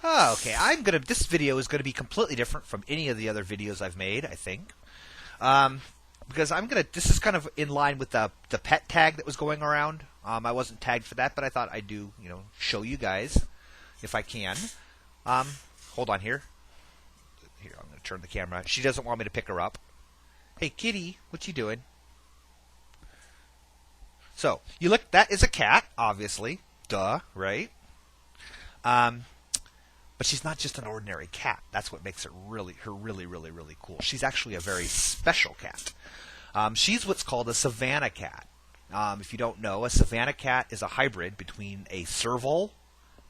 Oh, okay. This video is gonna be completely different from any of the other videos I've made, I think. Um, because this is kind of in line with the pet tag that was going around. I wasn't tagged for that, but I thought I'd do, show you guys if I can. Um, Hold on here. Here, I'm gonna turn the camera. She doesn't want me to pick her up. Hey, kitty, what you doing? So, you look, that is a cat, obviously. Duh, right? Um, but she's not just an ordinary cat. That's what makes her really, really cool. She's actually a very special cat. She's what's called a Savannah cat. If you don't know, a Savannah cat is a hybrid between a serval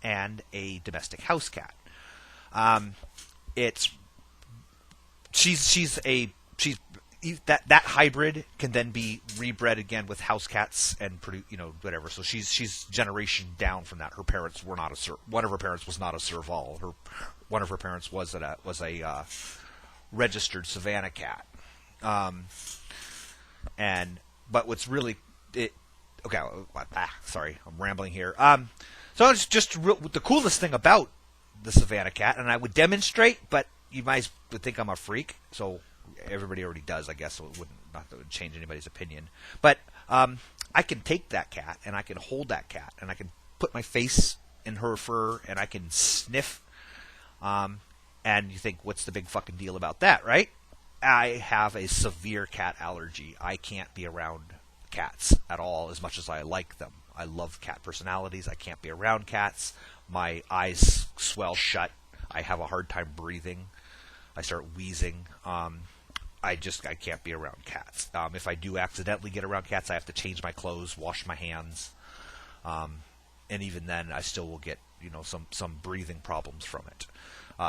and a domestic house cat. It's she's that hybrid can then be rebred again with house cats and produce, whatever. So she's generation down from that. Her parents were not one of her parents was not a serval. One of her parents was a registered Savannah cat. But what's really okay. Sorry, I'm rambling here. So it's just the coolest thing about the Savannah cat, and I would demonstrate, but you would think I'm a freak. So everybody already does, I guess. So it would change anybody's opinion. But I can take that cat and I can hold that cat and I can put my face in her fur and I can sniff. And you think, what's the big fucking deal about that, right? I have a severe cat allergy. I can't be around cats at all as much as I like them. I love cat personalities. I can't be around cats. My eyes swell shut. I have a hard time breathing. I start wheezing. I can't be around cats. If I do accidentally get around cats, I have to change my clothes, wash my hands, and even then, I still will get some breathing problems from it.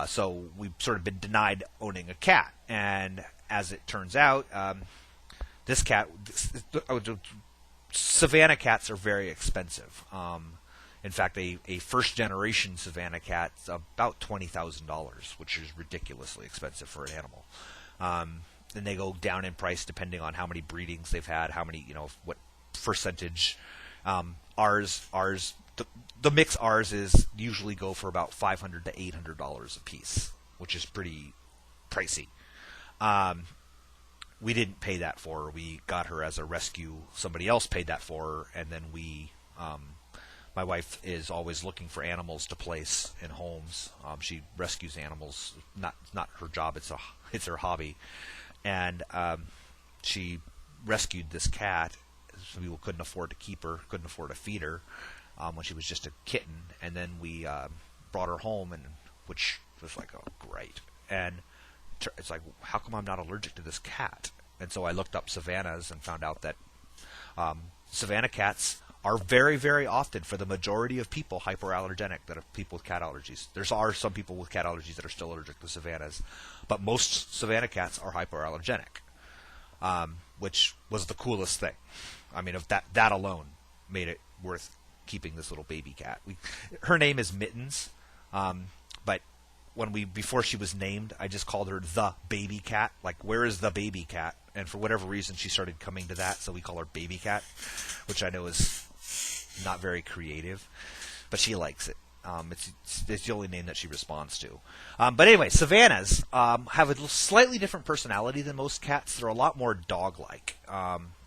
So we've sort of been denied owning a cat, and as it turns out, this cat, Savannah cats are very expensive. In fact, a first generation Savannah cat is about $20,000, which is ridiculously expensive for an animal. And they go down in price depending on how many breedings they've had, how many, what percentage. The mix ours is usually go for about $500 to $800 a piece, which is pretty pricey. We didn't pay that for her. We got her as a rescue. Somebody else paid that for her, and then my wife is always looking for animals to place in homes. She rescues animals. Not her job. It's her hobby. And she rescued this cat. Some people couldn't afford to keep her, couldn't afford to feed her when she was just a kitten. And then we brought her home, which was like, oh, great. And it's like, how come I'm not allergic to this cat? And so I looked up Savannahs and found out that Savannah cats are very, very often, for the majority of people, hyperallergenic, that are people with cat allergies. There are some people with cat allergies that are still allergic to Savannahs, but most Savannah cats are hyperallergenic, which was the coolest thing. I mean, that alone made it worth keeping this little baby cat. Her name is Mittens, but before she was named, I just called her the Babycat. Like, where is the Babycat? And for whatever reason, she started coming to that, so we call her Babycat, which I know is not very creative, but she likes it. It's the only name that she responds to. But anyway, Savannahs have a slightly different personality than most cats. They're a lot more dog-like.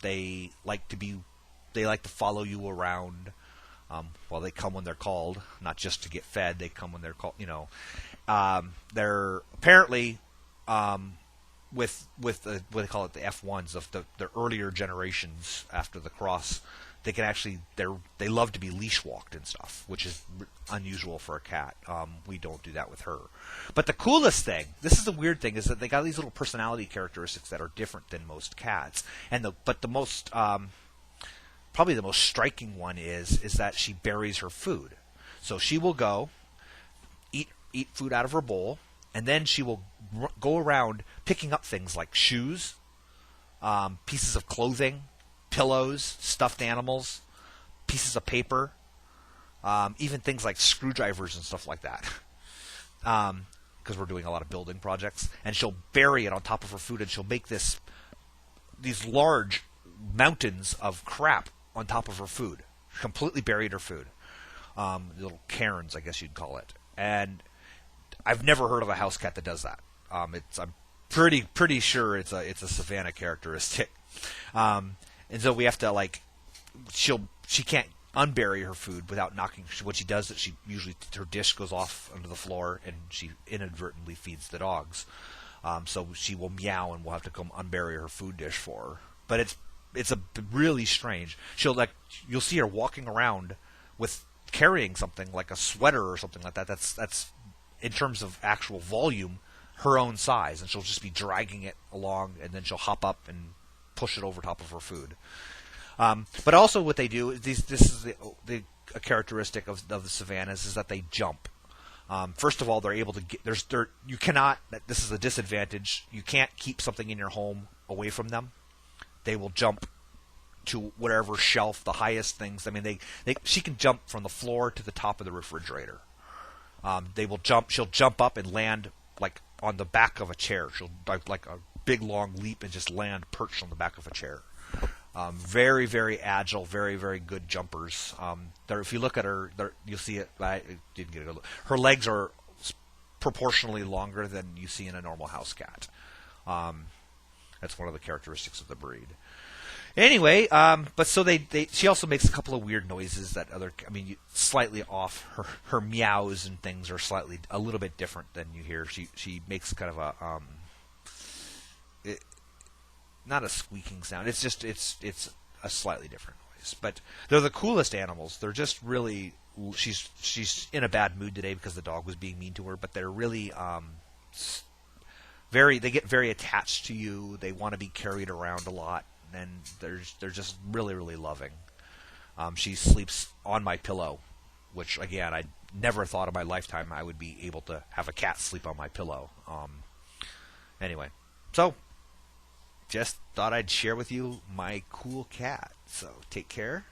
They like to follow you around. Well, they come when they're called, not just to get fed. They come when they're called. They're apparently with what they call it, the F1s of the earlier generations after the cross. They can actually they love to be leash walked and stuff, which is unusual for a cat. We don't do that with her. But the coolest thing, this is the weird thing, is that they got these little personality characteristics that are different than most cats. But the most probably the most striking one is that she buries her food. So she will go eat food out of her bowl, and then she will go around picking up things like shoes, pieces of clothing, pillows, stuffed animals, pieces of paper, even things like screwdrivers and stuff like that. Because we're doing a lot of building projects, and she'll bury it on top of her food, and she'll make these large mountains of crap on top of her food, completely buried her food. Little cairns, I guess you'd call it. And I've never heard of a house cat that does that. I'm pretty sure it's a Savannah characteristic. And so we have to like she can't unbury her food without knocking. What she does is she usually her dish goes off onto the floor and she inadvertently feeds the dogs. So she will meow and we'll have to come unbury her food dish for her. But it's a really strange. You'll see her walking around with carrying something like a sweater or something like that. That's in terms of actual volume her own size, and she'll just be dragging it along, and then she'll hop up and push it over top of her food. But also, what they do is this is a characteristic of the Savannahs is that they jump. First of all, they're able to get you cannot. This is a disadvantage. You can't keep something in your home away from them. They will jump to whatever shelf, the highest things. I mean, she can jump from the floor to the top of the refrigerator. They will jump. She'll jump up and land like on the back of a chair. She'll like a big long leap and just land perched on the back of a chair. Very, very agile, very, very good jumpers. If you look at her, you'll see it. I didn't get a look. Her legs are proportionally longer than you see in a normal house cat. That's one of the characteristics of the breed. Anyway, but so she also makes a couple of weird noises that slightly off. Her meows and things are a little bit different than you hear. She makes kind of a not a squeaking sound. It's just it's a slightly different noise. But they're the coolest animals. They're just really she's in a bad mood today because the dog was being mean to her. But they're really they get very attached to you. They want to be carried around a lot. And they're just really, really loving. She sleeps on my pillow, which, again, I never thought in my lifetime I would be able to have a cat sleep on my pillow. Anyway, so just thought I'd share with you my cool cat. So take care.